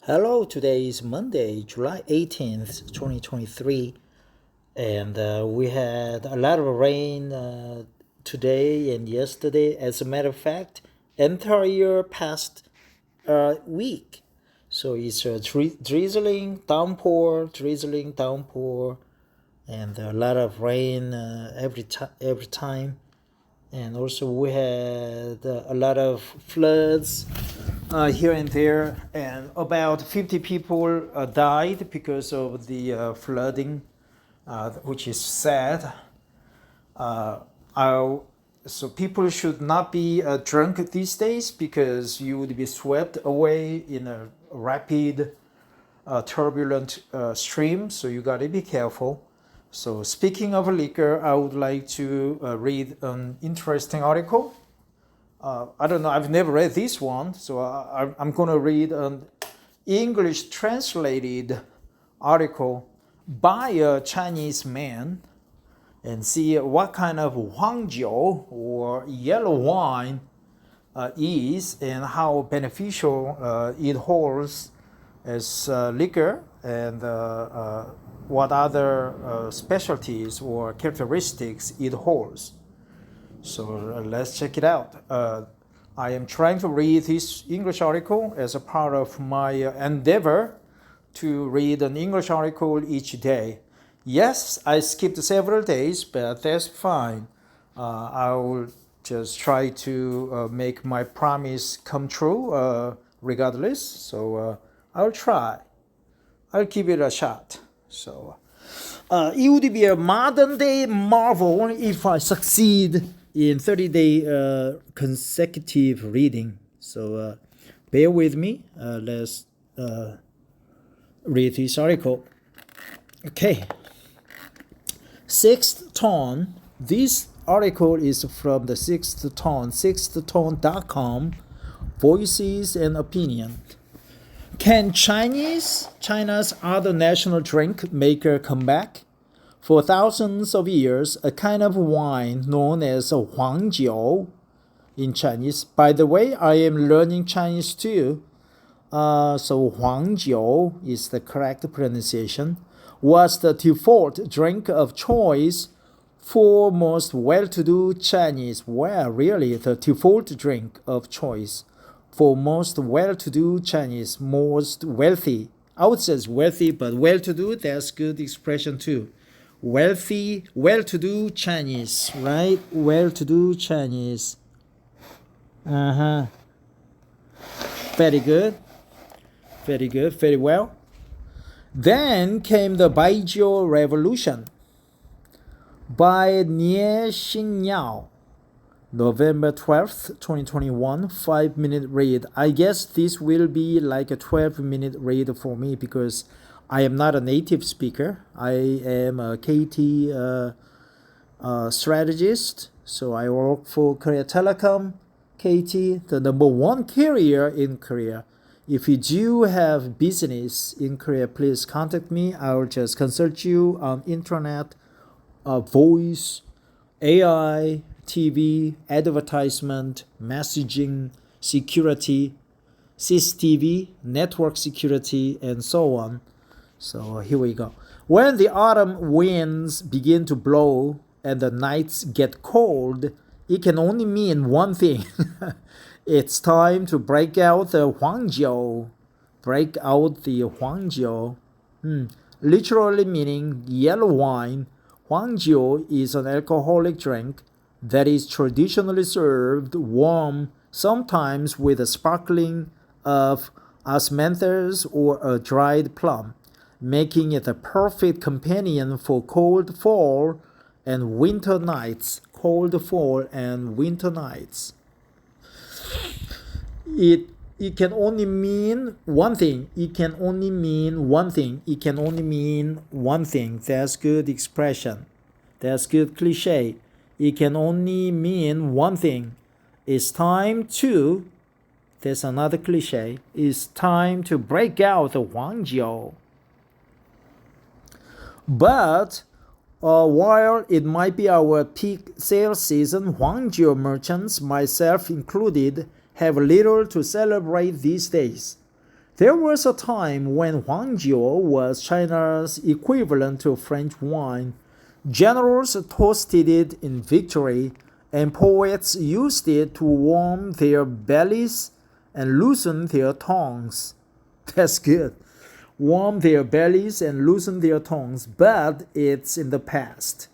Hello, today is Monday, July 18th, 2023, and we had a lot of rain today and yesterday. As a matter of fact, entire past week. So it's a drizzling downpour, and a lot of rain every time. And also we had a lot of floods here and there, and about 50 people died because of the flooding, which is sad. Uh, so people should not be drunk these days because you would be swept away in a rapid, turbulent stream. So you got to be careful. So speaking of liquor, I would like to read an interesting article. I don't know, I've never read this one, so I'm going to read an English translated article by a Chinese man and see what kind of huang or yellow wine is and how beneficial it holds as liquor, and what other specialties or characteristics it holds. So let's check it out. I am trying to read this English article as a part of my endeavor to read an English article each day. Yes, I skipped several days, but that's fine. I will just try to make my promise come true regardless. So I'll try. I'll give it a shot. So it would be a modern day marvel if I succeed in 30-day consecutive reading. So bear with me. Let's read this article. Okay. Sixth Tone. This article is from the Sixth Tone, sixthtone.com, Voices and Opinion. Can China's other national drink maker come back? For thousands of years, a kind of wine known as huang in Chinese. By the way, I am learning Chinese too. So huang is the correct pronunciation. Was the default drink of choice for most well-to-do Chinese. Well, really, the default drink of choice for most well-to-do Chinese, most wealthy. I would say wealthy, but well-to-do, that's good expression too. Wealthy, well-to-do Chinese, right? Well-to-do Chinese. Very good. Very good, very well. Then came the Baijiu Revolution by Nie Xingyao, November 12th, 2021, 5-minute read. I guess this will be like a 12-minute read for me because I am not a native speaker. I am a KT strategist. So I work for Korea Telecom, KT, the number one carrier in Korea. If you do have business in Korea, please contact me. I'll just consult you on internet, voice, AI, TV, advertisement, messaging, security, CCTV, network security, and so on. So here we go. When the autumn winds begin to blow and the nights get cold, it can only mean one thing. It's time to break out the huangjiu. Break out the huangjiu. Literally meaning yellow wine. Huangjiu is an alcoholic drink that is traditionally served warm, sometimes with a sparkling of osmanthus or a dried plum, making it a perfect companion for cold fall and winter nights. Cold fall and winter nights. It can only mean one thing. It can only mean one thing. It can only mean one thing. That's good expression. That's good cliche. It can only mean one thing. It's time to, there's another cliche, it's time to break out the huangjiu. But while it might be our peak sales season, huangjiu merchants, myself included, have little to celebrate these days. There was a time when huang was China's equivalent to French wine. Generals toasted it in victory, and poets used it to warm their bellies and loosen their tongues. That's good. Warm their bellies and loosen their tongues, but it's in the past.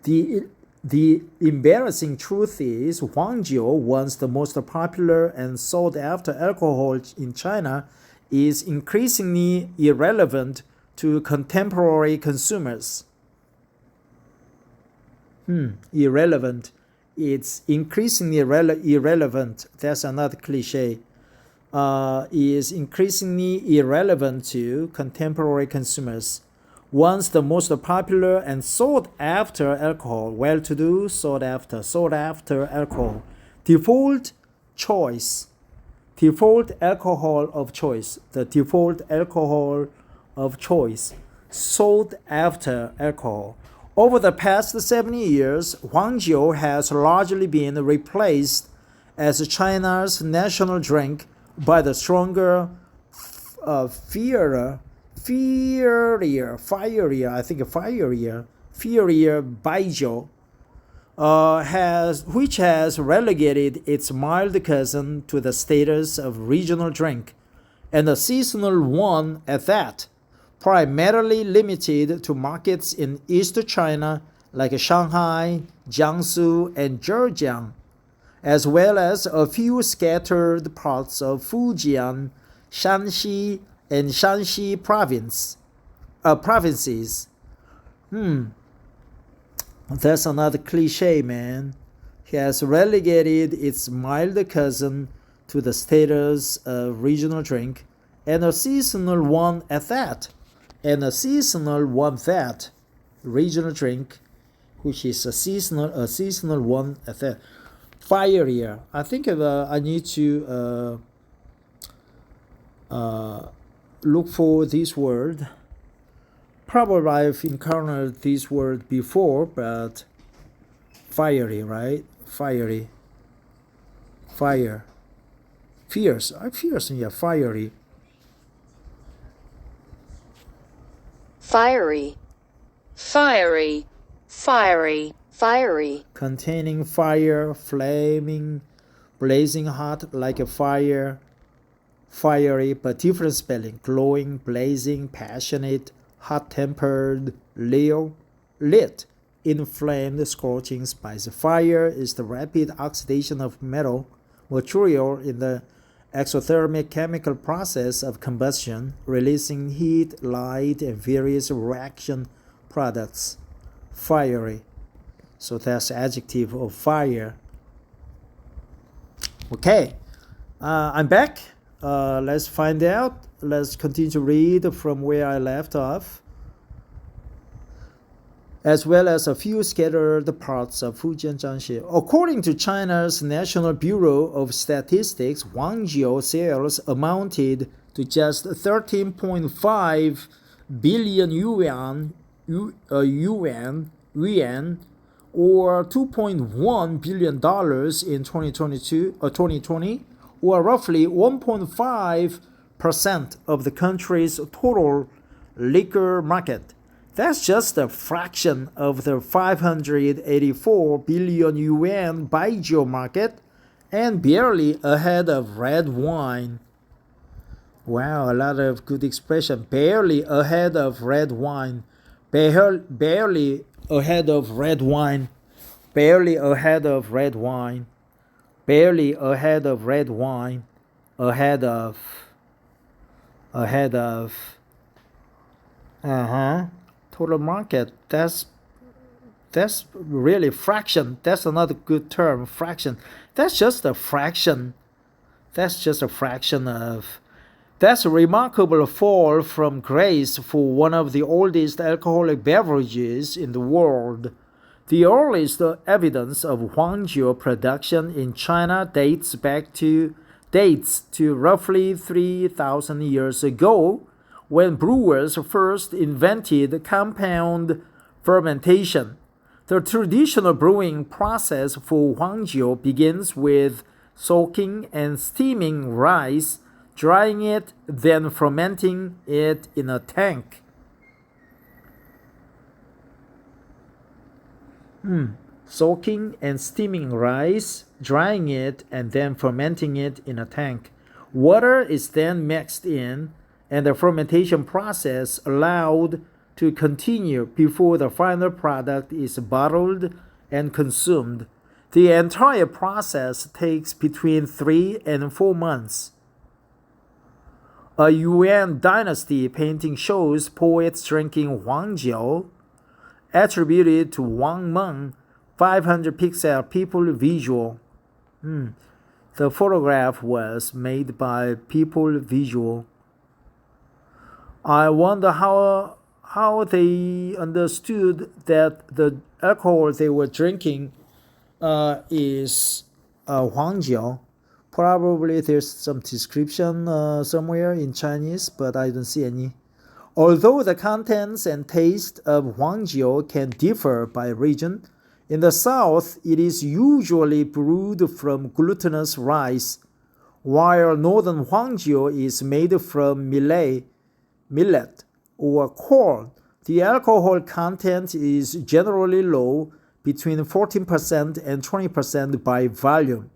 The embarrassing truth is, huang once the most popular and sought after alcohol in China, is increasingly irrelevant to contemporary consumers. Irrelevant. It's increasingly irrelevant. That's another cliche. Is increasingly irrelevant to contemporary consumers. Once the most popular and sought after alcohol, well-to-do, sought after alcohol, default choice, default alcohol of choice, the default alcohol of choice, sought after alcohol. Over the past 70 years, huang has largely been replaced as China's national drink by the stronger, fierier baijiu, which has relegated its mild cousin to the status of regional drink, and a seasonal one at that, primarily limited to markets in East China like Shanghai, Jiangsu, and Zhejiang, as well as a few scattered parts of Fujian, Shanxi, and Shanxi provinces. That's another cliche, man. He has relegated its mild cousin to the status of regional drink, and a seasonal one at that. Regional drink, which is a seasonal one at that. Fierier. I think I need to look for this word. Probably I've encountered this word before, but fiery, right? Fiery. Fire. Fierce. Fierce, yeah, fiery. Fiery. Fiery. Fiery. Fiery. Containing fire, flaming, blazing hot like a fire. Fiery, but different spelling. Glowing, blazing, passionate, hot-tempered, lit, inflamed, scorching, spicy. Fire is the rapid oxidation of metal material in the exothermic chemical process of combustion, releasing heat, light, and various reaction products. Fiery. So that's the adjective of fire. Okay, I'm back. Let's find out. Let's continue to read from where I left off, as well as a few scattered parts of Fujian, Jiangxi. According to China's National Bureau of Statistics, huang sales amounted to just 13.5 billion yuan, or $2.1 billion in 2020, or roughly 1.5% of the country's total liquor market. That's just a fraction of the 584 billion yuan baijiu market, and barely ahead of red wine. Wow, a lot of good expression. Barely ahead of red wine. Barely ahead of red wine. Barely ahead of red wine. Barely ahead of red wine. Ahead of. Total market. That's really fraction. That's another good term. Fraction. That's just a fraction. That's a remarkable fall from grace for one of the oldest alcoholic beverages in the world. The earliest evidence of huangjiu production in China dates to roughly 3,000 years ago, when brewers first invented compound fermentation. The traditional brewing process for huangjiu begins with soaking and steaming rice drying it, then fermenting it in a tank. Soaking and steaming rice, drying it, and then fermenting it in a tank. Water is then mixed in, and the fermentation process allowed to continue before the final product is bottled and consumed. The entire process takes between 3 and 4 months. A Yuan dynasty painting shows poets drinking huang, attributed to Wang Meng, 500 pixel people visual. The photograph was made by People Visual. I wonder how they understood that the alcohol they were drinking is huang. Probably there's some description somewhere in Chinese, but I don't see any. Although the contents and taste of huang can differ by region, in the south it is usually brewed from glutinous rice, while northern huang is made from millet or corn. The alcohol content is generally low, between 14% and 20% by volume.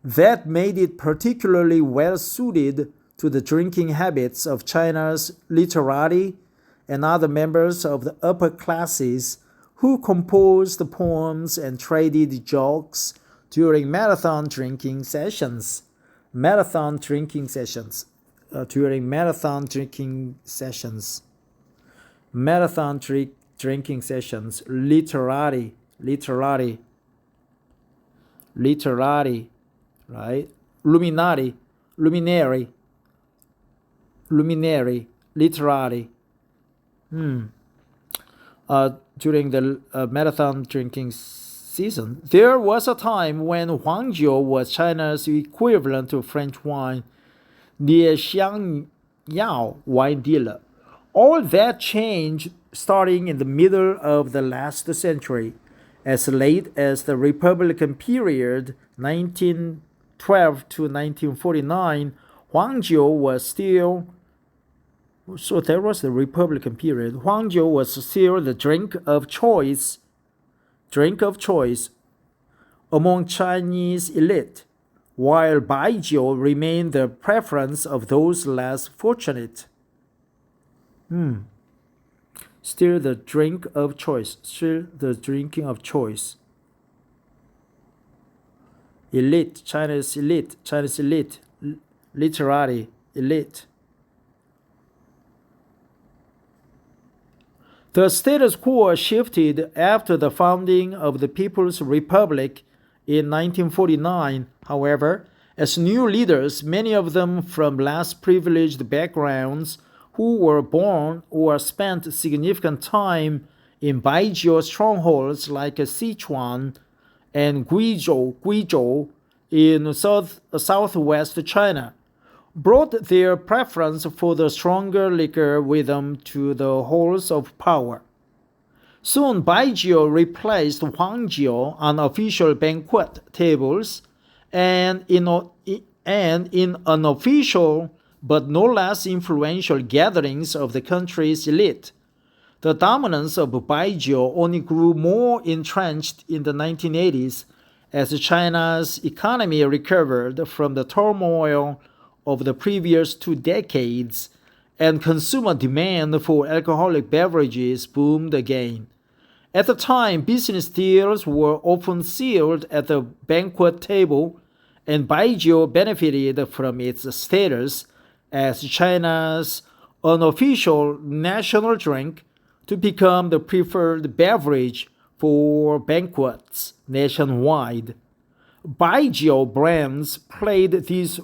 That made it particularly well suited to the drinking habits of China's literati and other members of the upper classes who composed poems and traded jokes during marathon drinking sessions. Literati. Right? Luminary, literati. During the marathon drinking season, there was a time when huangjiu was China's equivalent to French wine, Xiangyao wine dealer. All that changed starting in the middle of the last century. As late as the Republican period, 1912 to 1949, huangjiu was still there was the Republican period. Huangjiu was still the drink of choice among Chinese elite, while baijiu remained the preference of those less fortunate. Still the drink of choice. Still the drinking of choice. Elite, Chinese elite, literary elite. The status quo shifted after the founding of the People's Republic in 1949, however, as new leaders, many of them from less privileged backgrounds, who were born or spent significant time in baijiu strongholds like Sichuan and Guizhou in southwest China, brought their preference for the stronger liquor with them to the halls of power. Soon baijiu replaced huangjiu on official banquet tables and in unofficial but no less influential gatherings of the country's elite. The dominance of baijiu only grew more entrenched in the 1980s as China's economy recovered from the turmoil of the previous 2 decades, and consumer demand for alcoholic beverages boomed again. At the time, business deals were often sealed at the banquet table, and baijiu benefited from its status as China's unofficial national drink to become the preferred beverage for banquets nationwide. Baijiu brands played this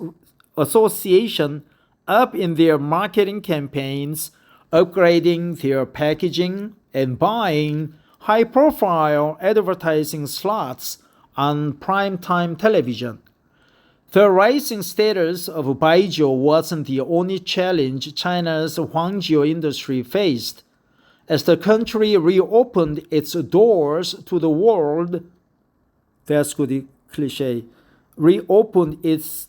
association up in their marketing campaigns, upgrading their packaging and buying high-profile advertising slots on primetime television. The rising status of baijiu wasn't the only challenge China's huangjiu industry faced. As the country reopened its doors to the world, that's good cliche, reopened its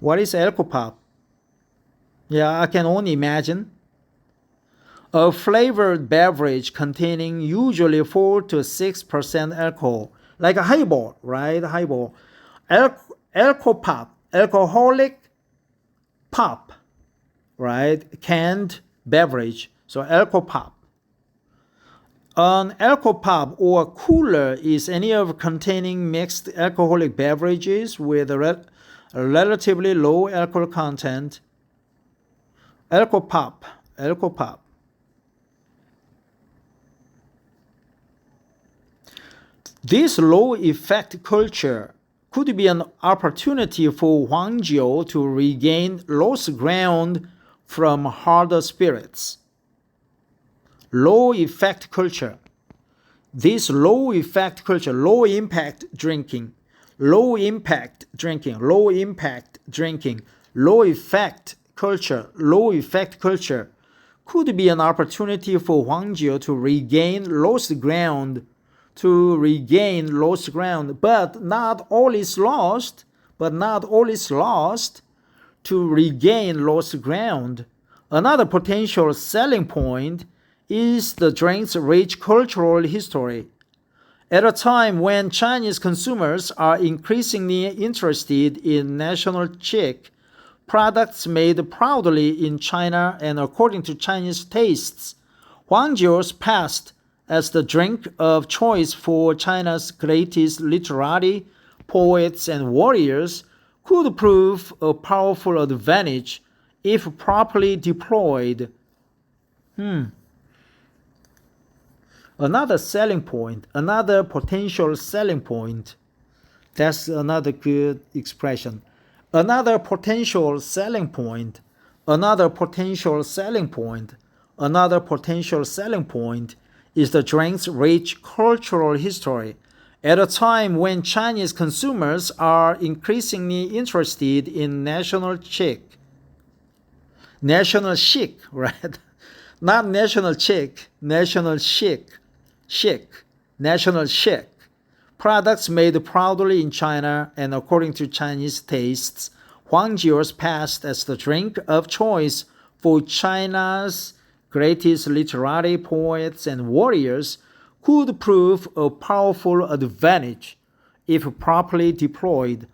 What is alcopop? Yeah, I can only imagine. A flavored beverage containing usually 4 to 6% alcohol, like a highball, right? Highball. Alcopop, alcoholic pop, right? Canned beverage. So alcopop. An alcopop or cooler is any of containing mixed alcoholic beverages with a relatively low alcohol content. Alcopop, alcopop. This low effect culture could be an opportunity for Huangjiu to regain lost ground from harder spirits. Low effect culture. This low effect culture, low impact drinking, low impact drinking, low impact drinking, low effect culture could be an opportunity for Huangjiu to regain lost ground, but not all is lost, to regain lost ground. Another potential selling point is the drink's rich cultural history. At a time when Chinese consumers are increasingly interested in national chic, products made proudly in China and according to Chinese tastes, Huangjiu's past as the drink of choice for China's greatest literati, poets, and warriors could prove a powerful advantage if properly deployed. Another potential selling point. That's another good expression. Another potential selling point is the drink's rich cultural history. At a time when Chinese consumers are increasingly interested in national chic, right? Not national chic, national chic. Products made proudly in China and according to Chinese tastes, Huangjiu's past as the drink of choice for China's greatest literati, poets, and warriors could prove a powerful advantage if properly deployed.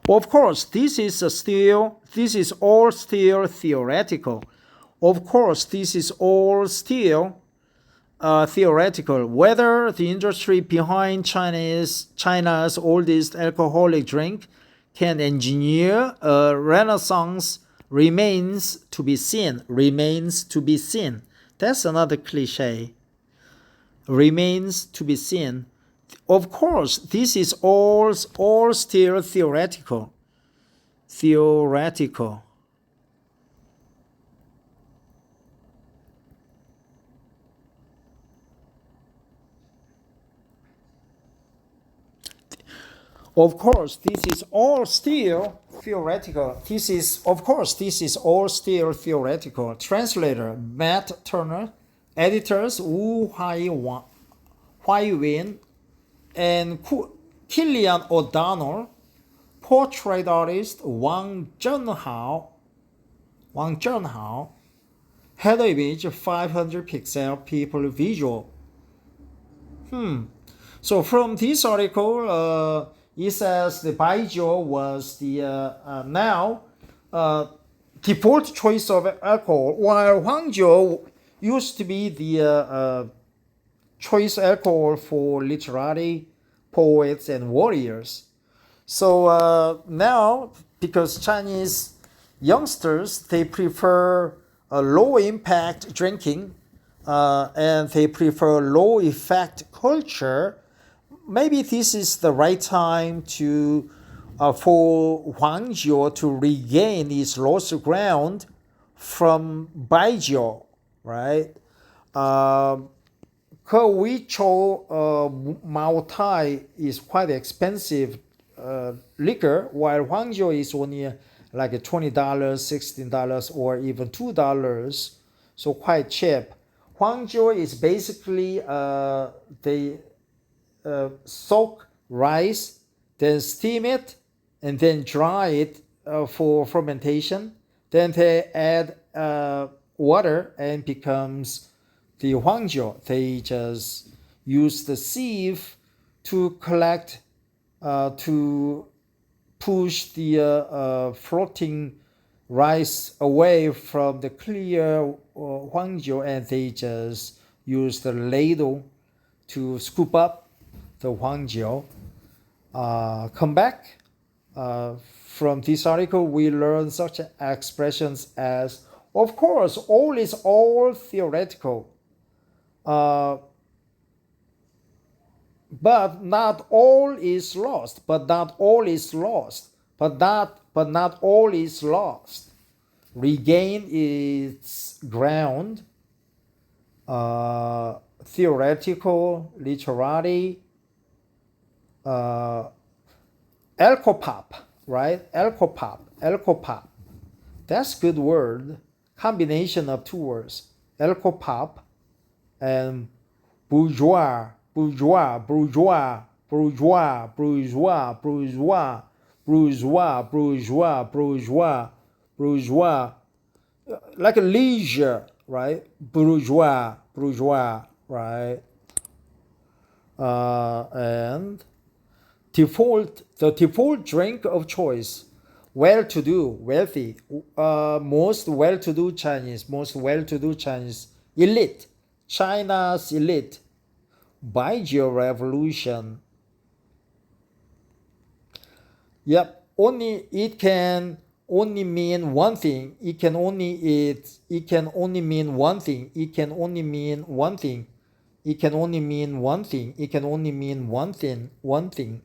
Of course, this is all still theoretical. Theoretical. Whether the industry behind China's oldest alcoholic drink can engineer a renaissance remains to be seen. That's another cliche. Remains to be seen. Of course, this is all still theoretical. Of course, this is all still theoretical. Translator Matt Turner, editors Wu Huiwen and Killian O'Donnell, portrait artist Wang Zhenhao, header image 500 pixel, people visual. So from this article, it says the Baijiu was the now default choice of alcohol, while Huangjiu used to be the choice alcohol for literati, poets, and warriors. So now, because Chinese youngsters, they prefer low impact drinking and they prefer low effect culture, maybe this is the right time to for Huangjiu to regain its lost ground from Baijiu, right? Kewichou Mao Tai is quite expensive liquor, while Huangjiu is only like $20, $16, or even $2, so quite cheap. Huangjiu is basically they soak rice, then steam it, and then dry it for fermentation. Then they add water and becomes the huang. They just use the sieve to collect, to push the floating rice away from the clear huang, and they just use the ladle to scoop up the huang. Come back. From this article, we learn such expressions as, of course, all is all theoretical, but not all is lost. But not all is lost. But not all is lost. Regain its ground. Theoretical, literary, alcopop, right? Alcopop. That's good word. Combination of two words. Alcopop and bourgeois, bourgeois, bourgeois, bourgeois, bourgeois, bourgeois, bourgeois, bourgeois, bourgeois, bourgeois. Like a leisure, right? Bourgeois, bourgeois, right? And the default drink of choice, well-to-do, wealthy, most well-to-do Chinese, elite, China's elite, Baijiu Revolution. Yep, it can only mean one thing. It can only mean one thing. It can only mean one thing. It can only mean one thing. It can only mean one thing.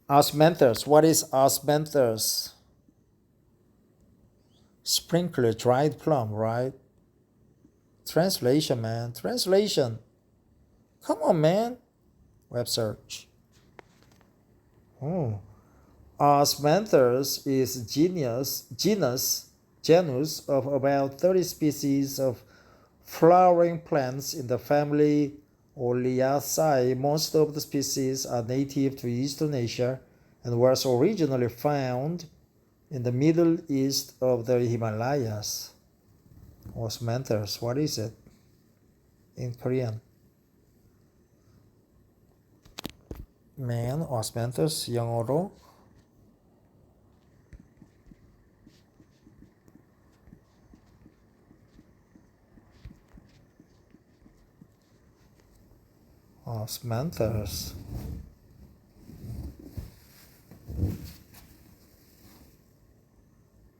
Osmanthus. What is osmanthus? Sprinkler, dried plum, right? Translation, man. Translation. Come on, man. Web search. Oh. Osmanthus is genus of about 30 species of flowering plants in the family Oleaceae. Most of the species are native to Eastern Asia and was originally found in the Middle East of the Himalayas. Osmanthus, what is it in Korean? Man, osmanthus 영어로 osmanthus.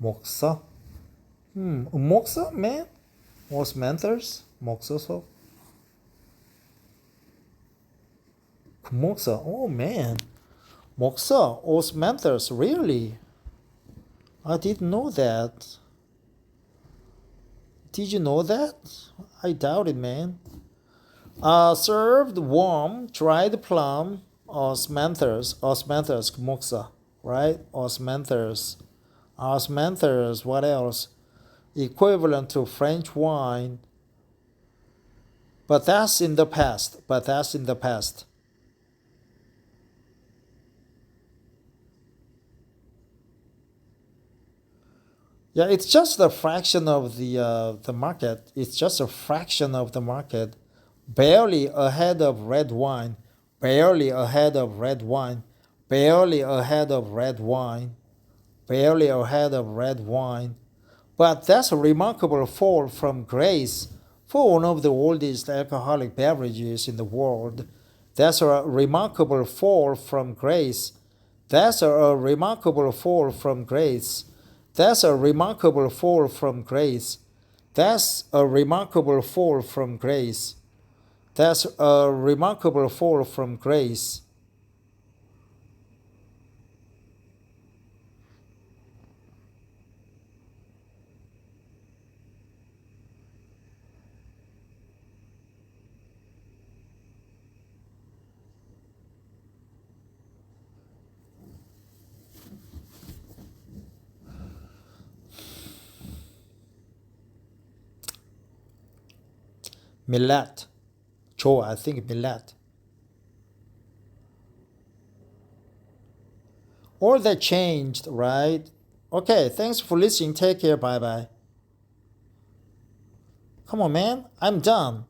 목서? 목서, man? osmanthus? 목서서? 목서, oh man. 목서, osmanthus, really? I didn't know that. Did you know that? I doubt it, man. Served warm, dried plum, osmanthus, 목서, right? Osmanthus, what else? Equivalent to French wine. But that's in the past. Yeah, it's just a fraction of the market. It's just a fraction of the market. Barely ahead of red wine. Barely ahead of red wine. Barely ahead of red wine. Barely ahead of red wine. But that's a remarkable fall from grace for one of the oldest alcoholic beverages in the world. That's a remarkable fall from grace. That's a remarkable fall from grace. That's a remarkable fall from grace. That's a remarkable fall from grace. That's a remarkable fall from grace. Millet. Joe, I think millet. All that changed, right? Okay, thanks for listening. Take care. Bye bye. Come on, man. I'm done.